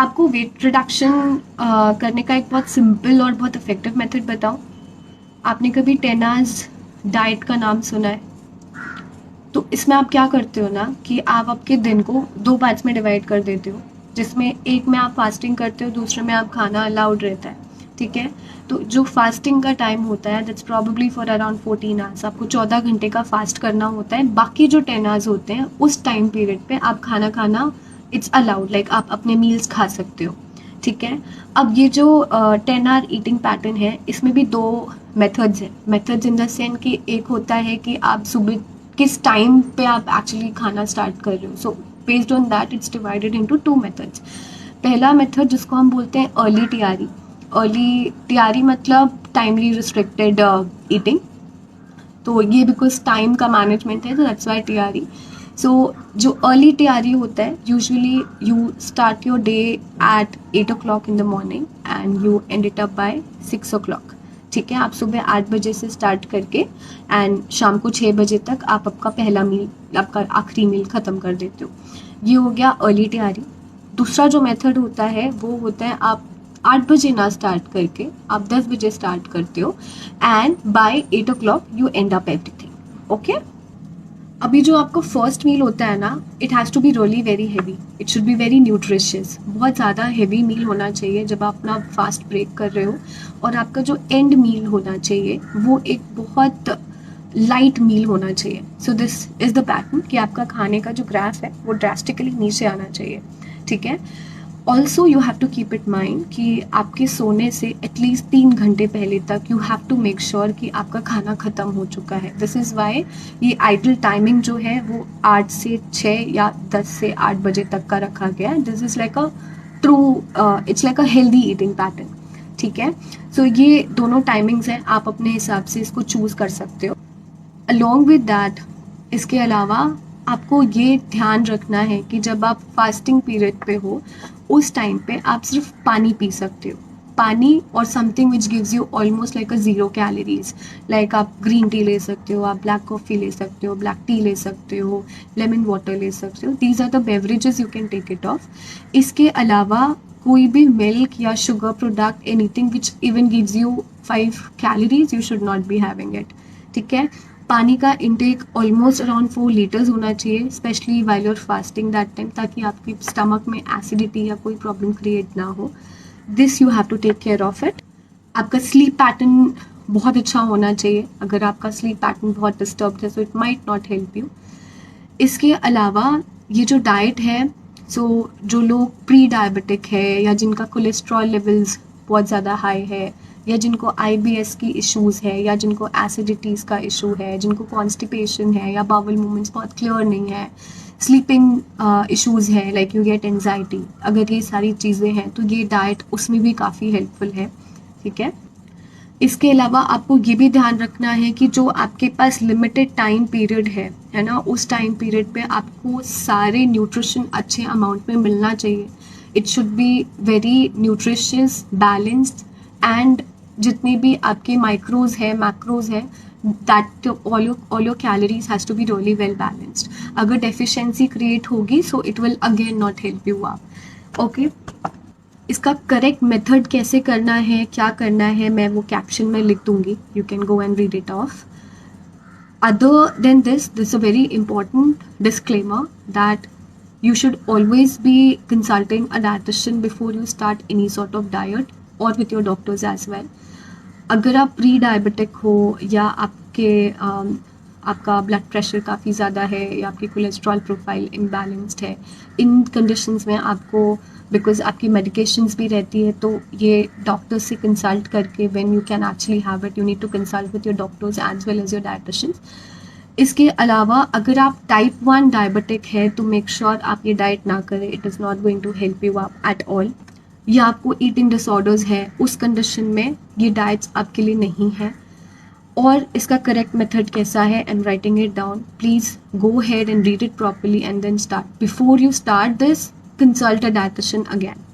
आपको weight reduction करने का एक बहुत सिंपल और बहुत इफेक्टिव मेथड बताऊं। आपने कभी 10 आवर्स डाइट का नाम सुना है? तो इसमें आप क्या करते हो ना कि आप आपके दिन को 2 पार्ट्स में डिवाइड कर देते हो, जिसमें एक में आप फास्टिंग करते हो, दूसरे में आप खाना अलाउड रहता है। ठीक है? तो जो फास्टिंग का टाइम होता है that's probably for around 14 hours, आपको 14 घंटे का फास्ट करना होता है। बाकी जो 10 आवर्स होते हैं उस टाइम पीरियड पे आप खाना खाना इट्स अलाउड, लाइक आप अपने मील्स खा सकते हो। ठीक है? अब ये जो 10 आवर ईटिंग पैटर्न है इसमें भी 2 मेथड्स हैं। मेथड्स इन द सेंस कि एक होता है कि आप सुबह किस टाइम पे आप एक्चुअली खाना स्टार्ट कर रहे हो। So based on that it's divided into 2 methods. पहला मेथड जिसको हम बोलते हैं अर्ली टीआरई। अर्ली टीआरई मतलब टाइमली रिस्ट्रिक्टेड ईटिंग। तो ये बिकॉज टाइम का मैनेजमेंट है तो दैट्स वाई टीआरई। सो जो अर्ली टीआरई होता है usually you start your day at 8 o'clock in the morning and you and it up by 6 o'clock। ठीक है? आप सुबह 8 बजे से स्टार्ट करके एंड शाम को 6 बजे तक आप आपका पहला मील, आपका आखिरी मील ख़त्म कर देते हो। ये हो गया अर्ली टीआरई। दूसरा जो मेथड होता है वो होता है आप 8 बजे ना स्टार्ट करके आप 10 बजे स्टार्ट करते हो and by 8 o'clock you end up everything. Okay? अभी जो आपका फर्स्ट मील होता है ना, it has to be really very heavy, it should be very nutritious. बहुत ज़्यादा हैवी मील होना चाहिए जब आप अपना फास्ट ब्रेक कर रहे हो। और आपका जो एंड मील होना चाहिए वो एक बहुत लाइट मील होना चाहिए। So this is the pattern कि आपका खाने का जो ग्राफ है वो ड्रास्टिकली नीचे आना चाहिए। ठीक है? Also you have to keep it mind कि आपके सोने से एटलीस्ट 3 घंटे पहले तक you have to make sure कि आपका खाना ख़त्म हो चुका है। दिस इज़ वाई ये आइडल टाइमिंग जो है वो 8 से 6 या 10 से 8 बजे तक का रखा गया है। This is like a true, it's like a healthy eating pattern. ठीक है? सो ये दोनों टाइमिंग्स हैं, आप अपने हिसाब से इसको चूज़ कर सकते हो। अलॉन्ग विद दैट, इसके अलावा आपको ये ध्यान रखना है कि जब आप फास्टिंग पीरियड पे हो उस टाइम पे आप सिर्फ पानी पी सकते हो। पानी और something which gives you almost like a 0 calories. Like आप ग्रीन टी ले सकते हो, आप ब्लैक कॉफ़ी ले सकते हो, ब्लैक टी ले सकते हो, लेमन वाटर ले सकते हो। These are the beverages you can take it off. इसके अलावा कोई भी मिल्क या sugar product, anything which even gives you 5 calories, you should not be having it. ठीक है? पानी का इनटेक ऑलमोस्ट अराउंड 4 लीटर्स होना चाहिए, specially while you're fasting that time, ताकि आपके स्टमक में एसिडिटी या कोई प्रॉब्लम क्रिएट ना हो। This you have to take care of it. आपका स्लीप पैटर्न बहुत अच्छा होना चाहिए। अगर आपका स्लीप पैटर्न बहुत डिस्टर्ब्ड है so it might not help you. इसके अलावा ये जो डाइट है, सो जो लोग प्री डायबिटिक है या जिनका कोलेस्ट्रॉल लेवल्स बहुत ज़्यादा हाई है या जिनको आईबीएस की इश्यूज़ है या जिनको एसिडिटीज़ का इशू है, जिनको कॉन्स्टिपेशन है या बाउल मूवमेंट्स बहुत क्लियर नहीं है, स्लीपिंग इश्यूज़ है, लाइक यू गेट एंजाइटी, अगर ये सारी चीज़ें हैं तो ये डाइट उसमें भी काफ़ी हेल्पफुल है। ठीक है? इसके अलावा आपको ये भी ध्यान रखना है कि जो आपके पास लिमिटेड टाइम पीरियड है ना, उस टाइम पीरियड पे आपको सारे न्यूट्रिशन अच्छे अमाउंट में मिलना चाहिए। It should be very nutritious, balanced and जितनी भी आपके माइक्रोज है, मैक्रोज है, that all your calories has to be really well balanced. अगर डेफिशिएंसी क्रिएट होगी so it will again not help you आप। ओके? इसका करेक्ट मेथड कैसे करना है, क्या करना है, मैं वो कैप्शन में लिख दूंगी, you can go and read it of. Other than this is a very important disclaimer that you should always be consulting a dietitian before you start any sort of diet or with your doctors as well. अगर आप pre diabetic हो या आपका blood pressure काफ़ी ज़्यादा है या आपकी कोलेस्ट्रॉल प्रोफाइल इम्बैलेंस्ड है, इन कंडीशंस में आपको, बिकॉज आपकी मेडिकेशंस भी रहती है, तो ये डॉक्टर से कंसल्ट करके when you can actually have it, you need to consult with your doctors as well as your dietitians. इसके अलावा अगर आप टाइप 1 डायबिटिक है तो मेक श्योर आप ये डाइट ना करें, it is not going to help you आप एट ऑल। या आपको ईटिंग डिसऑर्डर्स है, उस कंडीशन में ये डाइट्स आपके लिए नहीं है। और इसका करेक्ट मेथड कैसा है, I am writing it down, please go ahead and read it properly and then start. Before you start this, consult a dietitian again.